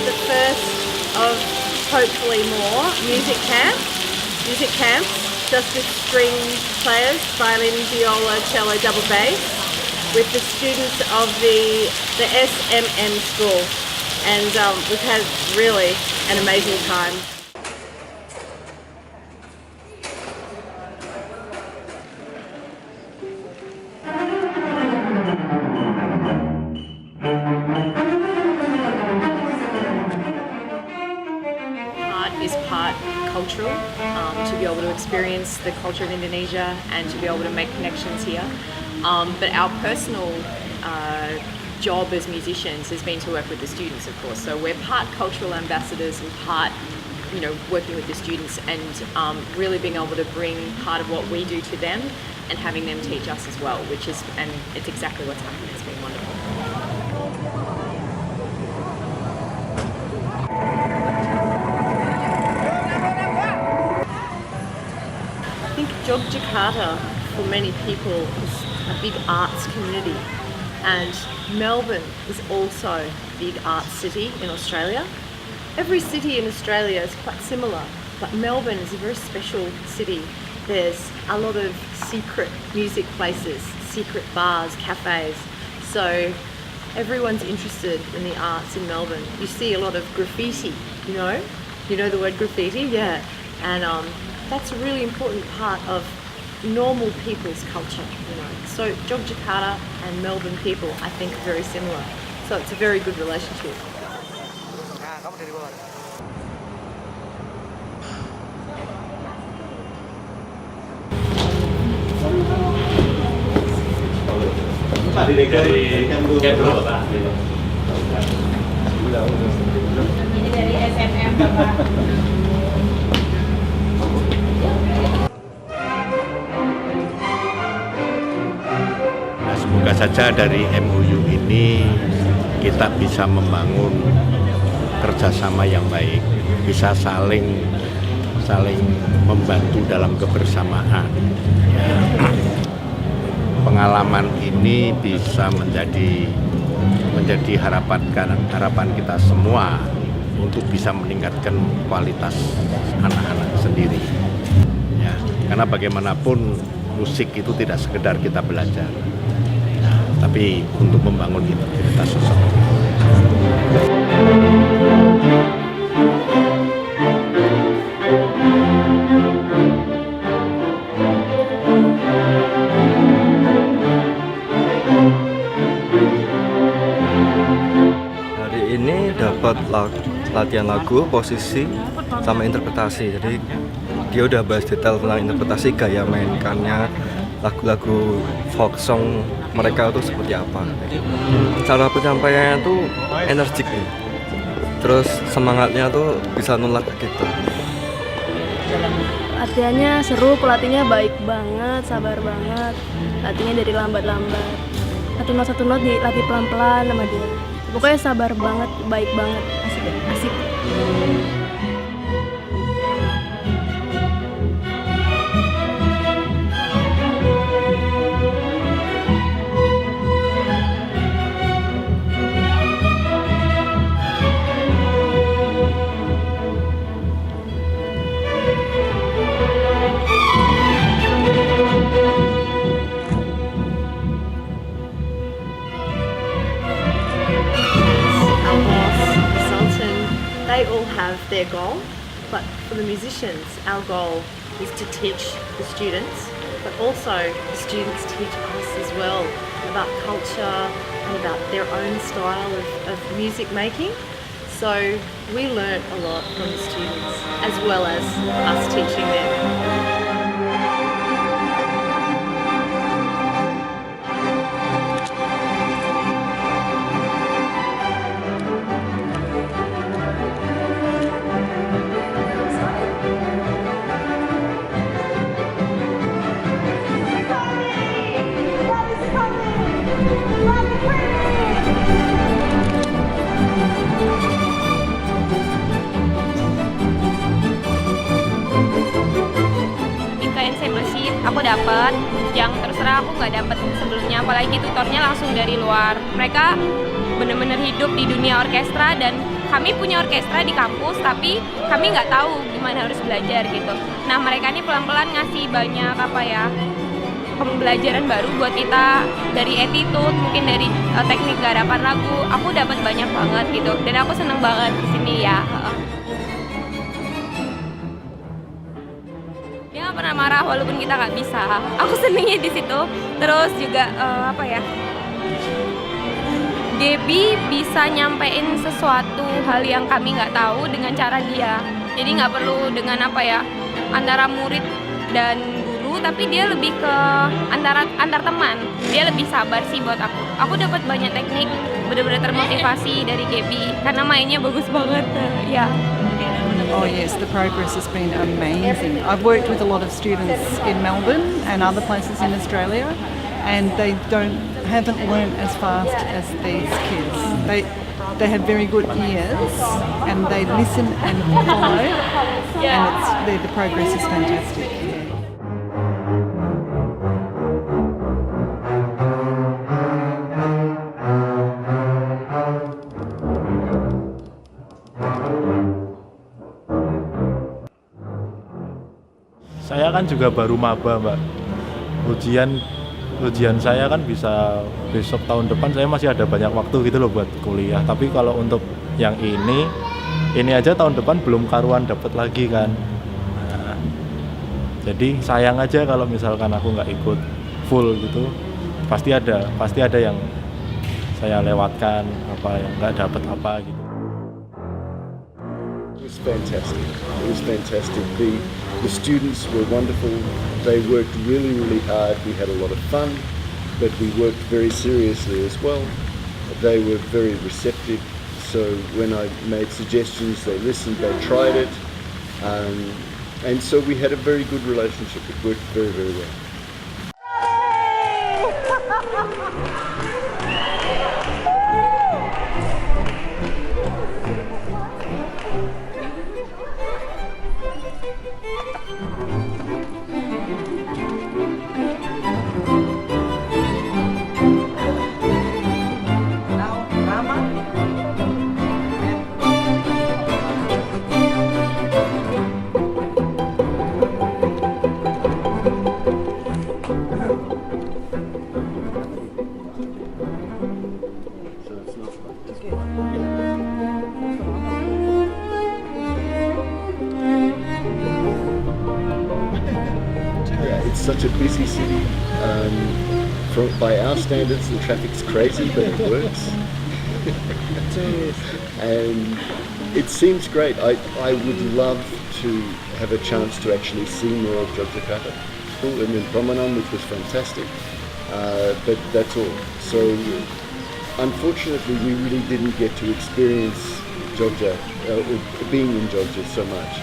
the first of hopefully more music camps, just with string players, violin, viola, cello, double bass, with the students of the SMM school, and we've had really an amazing time. Is part cultural, to be able to experience the culture of Indonesia and to be able to make connections here. But our personal job as musicians has been to work with the students, of course. So we're part cultural ambassadors and part, working with the students and really being able to bring part of what we do to them and having them teach us as well, and it's exactly what's happened. It's been wonderful. Yogyakarta, for many people, is a big arts community, and Melbourne is also a big arts city in Australia. Every city in Australia is quite similar, but Melbourne is a very special city. There's a lot of secret music places, secret bars, cafes, so everyone's interested in the arts in Melbourne. You see a lot of graffiti, you know the word graffiti? Yeah, and that's a really important part of normal people's culture, So Yogyakarta and Melbourne people, I think, are very similar. So it's a very good relationship. Ini dari SMM, Bapak. Semoga saja dari MOU ini kita bisa membangun kerjasama yang baik, bisa saling membantu dalam kebersamaan. Pengalaman ini bisa menjadi harapan kita semua untuk bisa meningkatkan kualitas anak-anak sendiri. Ya, karena bagaimanapun musik itu tidak sekedar kita belajar, tapi untuk membangun identitas seseorang. Hari ini dapat latihan lagu, posisi, sama interpretasi. Jadi dia udah bahas detail tentang interpretasi, gaya mainkannya, lagu-lagu folk song mereka tuh seperti apa. Cara penyampaiannya tuh energik, terus semangatnya tuh bisa nolak ke kita. Latihannya seru, pelatihnya baik banget, sabar banget. Latihnya dari lambat-lambat, satu not dilatih pelan-pelan sama dia. Pokoknya sabar banget, baik banget, asik. Sultan, they all have their goal, but for the musicians, our goal is to teach the students, but also the students teach us as well about culture and about their own style of music making. So we learn a lot from the students as well as us teaching them. Aku dapat yang terserah aku nggak dapat sebelumnya, apalagi tutornya langsung dari luar. Mereka benar-benar hidup di dunia orkestra dan kami punya orkestra di kampus, tapi kami nggak tahu gimana harus belajar gitu. Nah mereka ini pelan-pelan ngasih banyak pembelajaran baru buat kita, dari attitude, mungkin dari teknik garapan lagu. Aku dapat banyak banget gitu, dan aku seneng banget di sini ya. Dia nggak pernah marah walaupun kita nggak bisa. Aku senengnya di situ. Terus juga Debbie bisa nyampein sesuatu hal yang kami nggak tahu dengan cara dia. Jadi nggak perlu dengan antara murid dan guru, tapi dia lebih ke antar teman. Dia lebih sabar sih buat aku. Aku dapat banyak teknik, benar-benar termotivasi dari Debbie karena mainnya bagus banget ya. Oh yes, the progress has been amazing. I've worked with a lot of students in Melbourne and other places in Australia, and they haven't learned as fast as these kids. They have very good ears and they listen and follow, and the progress is fantastic. Saya kan juga baru maba, Mbak. Ujian saya kan bisa besok, tahun depan saya masih ada banyak waktu gitu loh buat kuliah. Tapi kalau untuk yang ini aja tahun depan belum karuan dapat lagi kan. Nah, jadi sayang aja kalau misalkan aku nggak ikut full gitu. Pasti ada yang saya lewatkan, yang nggak dapat apa gitu. It was fantastic. The students were wonderful. They worked really, really hard. We had a lot of fun, but we worked very seriously as well. They were very receptive. So when I made suggestions, they listened, they tried it. And so we had a very good relationship. It worked very, very well. It's such a busy city. By our standards, the traffic's crazy, but it works. And it seems great. I would love to have a chance to actually see more of Yogyakarta. And then Prambanan, which was fantastic. But that's all. So unfortunately, we really didn't get to experience Jogja, or being in Jogja so much.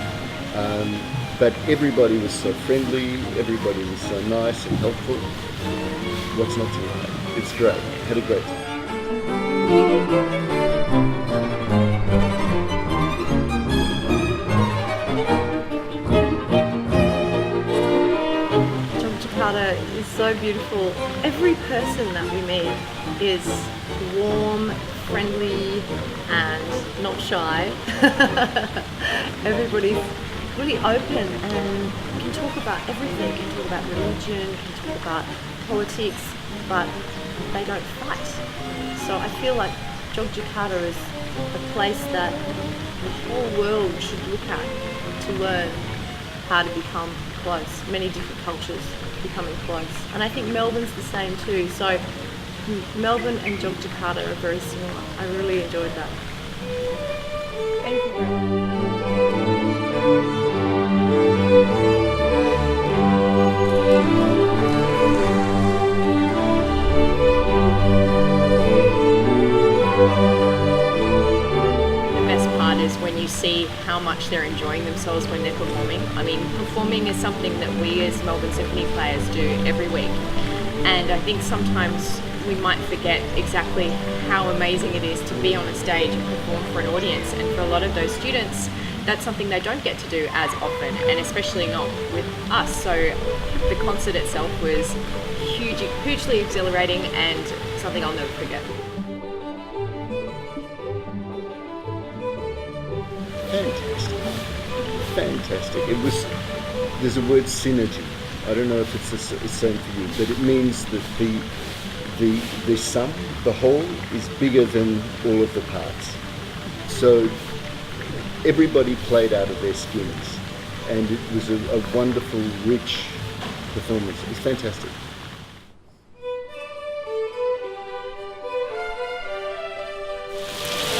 But everybody was so friendly, everybody was so nice and helpful. What's not to like? It's great. Had a great time. Yogyakarta is so beautiful. Every person that we meet is warm, friendly, and not shy. Everybody's really open and can talk about everything, can talk about religion, can talk about politics, but they don't fight. So I feel like Yogyakarta is a place that the whole world should look at to learn how to become close. Many different cultures becoming close. And I think Melbourne's the same too. So Melbourne and Yogyakarta are very similar. I really enjoyed that. Thank you very much. Is when you see how much they're enjoying themselves when they're performing. I mean, performing is something that we as Melbourne Symphony players do every week, and I think sometimes we might forget exactly how amazing it is to be on a stage and perform for an audience, and for a lot of those students that's something they don't get to do as often, and especially not with us. So the concert itself was hugely exhilarating and something I'll never forget. fantastic, fantastic. There's a word synergy. I don't know if it's the same for you, but it means that the sum, the whole, is bigger than all of the parts. So everybody played out of their skins, and it was a wonderful, rich performance. It was fantastic.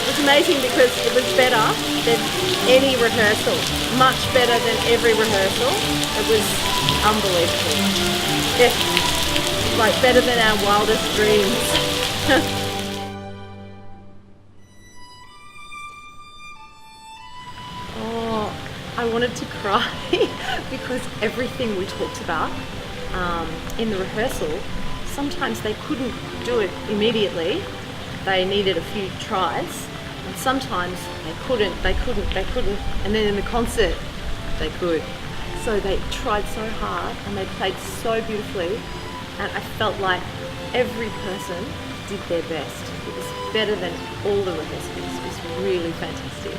It was amazing because it was better than any rehearsal, much better than every rehearsal. It was unbelievable. Yeah, like better than our wildest dreams. I wanted to cry because everything we talked about in the rehearsal, sometimes they couldn't do it immediately. They needed a few tries, and sometimes they couldn't, and then in the concert, they could. So they tried so hard and they played so beautifully, and I felt like every person did their best. It was better than all the rehearsals. It was really fantastic.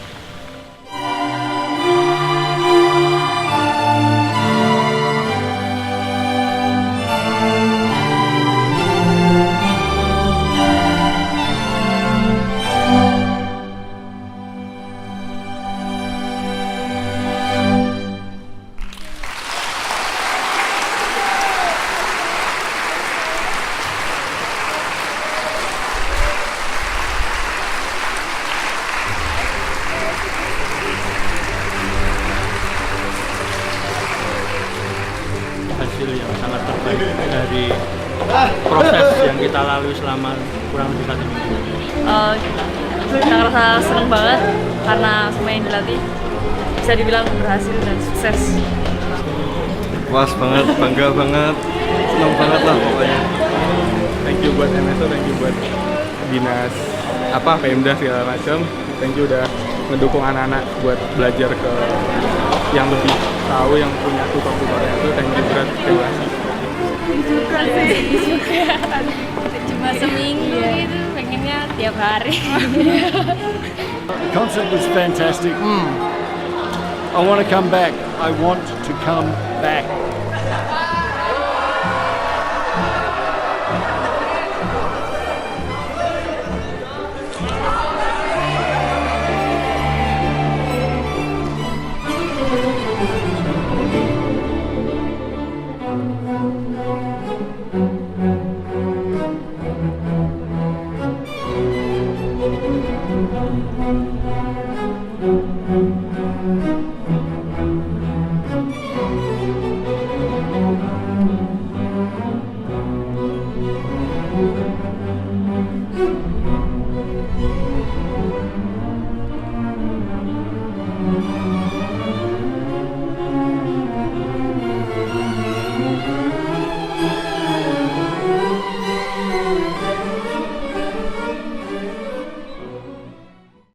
Hasil yang sangat terbaik dari proses yang kita lalui selama kurang lebih 1 minggu. Kita ngerasa seneng banget karena semua yang dilatih bisa dibilang berhasil dan sukses. Puas banget, bangga banget, seneng banget lah pokoknya. Thank you buat MSO, thank you buat dinas Pemda segala macam. Thank you udah mendukung anak-anak buat belajar ke yang lebih tahu, yang punya tutor-tutornya itu. Thank you berat, terima kasih. Cuma seminggu itu, pengennya tiap hari. The concert was fantastic. I want to come back. I want to come back.